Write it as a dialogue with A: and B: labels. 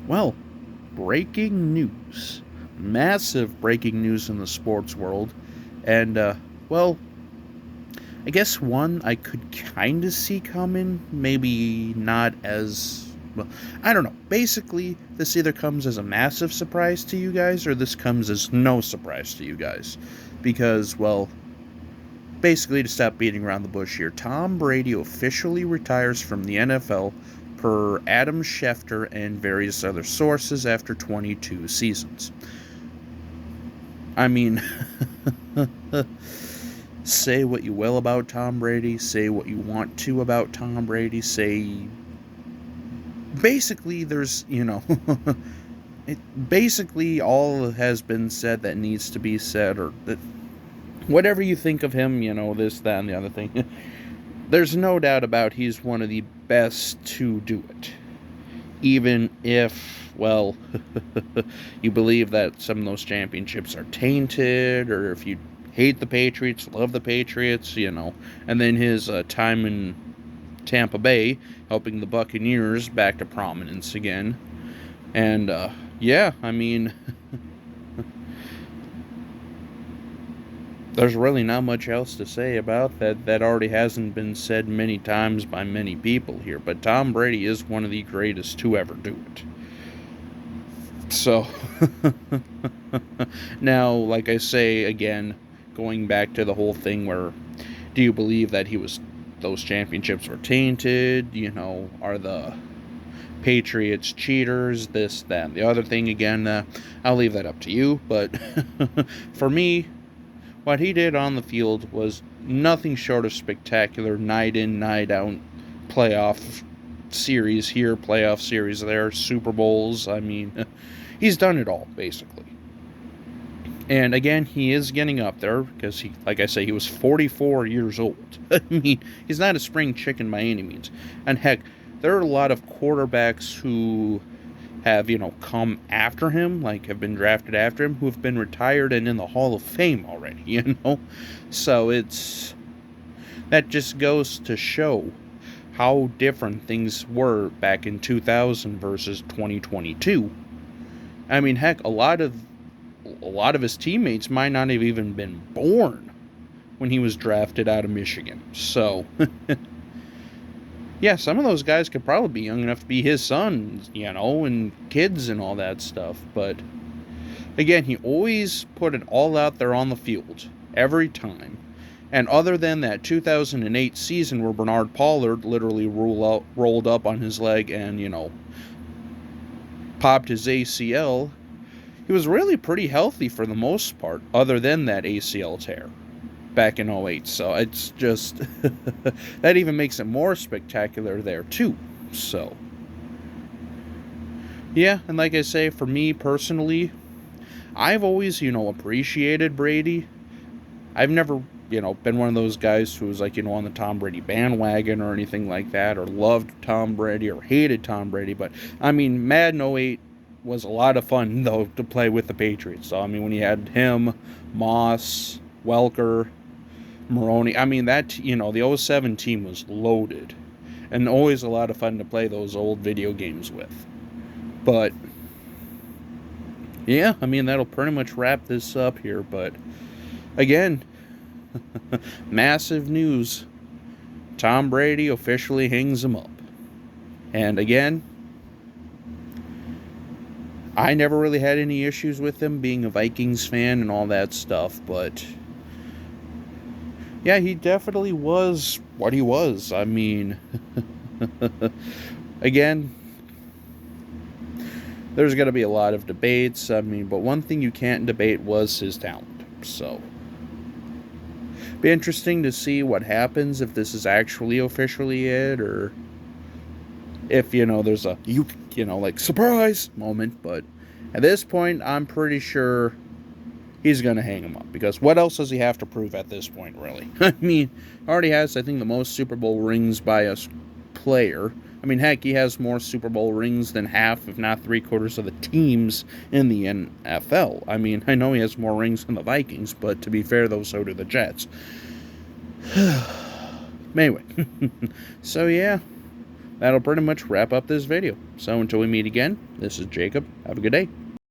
A: Well, breaking news. Massive breaking news in the sports world. And, well, I guess one I could kind of see coming, maybe not as. Well, I don't know. Basically, this either comes as a massive surprise to you guys or this comes as no surprise to you guys. Because, well, basically, to stop beating around the bush here, Tom Brady officially retires from the NFL per Adam Schefter and various other sources after 22 seasons. I mean, say what you will about Tom Brady, say what you want to about Tom Brady, say. Basically, basically all has been said that needs to be said, or that whatever you think of him, this, that, and the other thing. There's no doubt about he's one of the best to do it. Even if, well, you believe that some of those championships are tainted, or if you hate the Patriots, love the Patriots, and then his time in Tampa Bay, helping the Buccaneers back to prominence again. And, yeah, I mean, there's really not much else to say about that. That already hasn't been said many times by many people here. But Tom Brady is one of the greatest to ever do it. So, now, like I say again, going back to the whole thing where, do you believe that those championships were tainted? Are the Patriots cheaters? This, that, and the other thing. Again, I'll leave that up to you. But for me, what he did on the field was nothing short of spectacular. Night in, night out, playoff series here, playoff series there, Super Bowls. I mean, he's done it all, basically. And again, he is getting up there because like I say, he was 44 years old. I mean, he's not a spring chicken by any means. And heck, there are a lot of quarterbacks who have, come after him, like have been drafted after him, who have been retired and in the Hall of Fame already, So that just goes to show how different things were back in 2000 versus 2022. I mean, heck, a lot of his teammates might not have even been born when he was drafted out of Michigan. So, yeah, some of those guys could probably be young enough to be his sons, and kids and all that stuff. But, again, he always put it all out there on the field, every time. And other than that 2008 season where Bernard Pollard literally rolled up on his leg and, popped his ACL, he was really pretty healthy for the most part, other than that ACL tear back in 08. So it's just, that even makes it more spectacular there too. So, yeah, and like I say, for me personally, I've always, appreciated Brady. I've never, been one of those guys who was like, on the Tom Brady bandwagon or anything like that, or loved Tom Brady or hated Tom Brady. But, I mean, Madden 08 was a lot of fun, though, to play with the Patriots. So, I mean, when you had him, Moss, Welker, Maroney, I mean, that, the 07 team was loaded. And always a lot of fun to play those old video games with. But, yeah, I mean, that'll pretty much wrap this up here. But, again, massive news. Tom Brady officially hangs him up. And, again, I never really had any issues with him being a Vikings fan and all that stuff, but yeah, he definitely was what he was. I mean, again, there's going to be a lot of debates. I mean, but one thing you can't debate was his talent. So, be interesting to see what happens if this is actually officially it, or if, there's a, like, surprise moment. But at this point, I'm pretty sure he's going to hang him up. Because what else does he have to prove at this point, really? I mean, already has, I think, the most Super Bowl rings by a player. I mean, heck, he has more Super Bowl rings than half, if not 3/4 of the teams in the NFL. I mean, I know he has more rings than the Vikings, but to be fair, though, so do the Jets. Anyway, so yeah, that'll pretty much wrap up this video. So until we meet again, this is Jacob. Have a good day.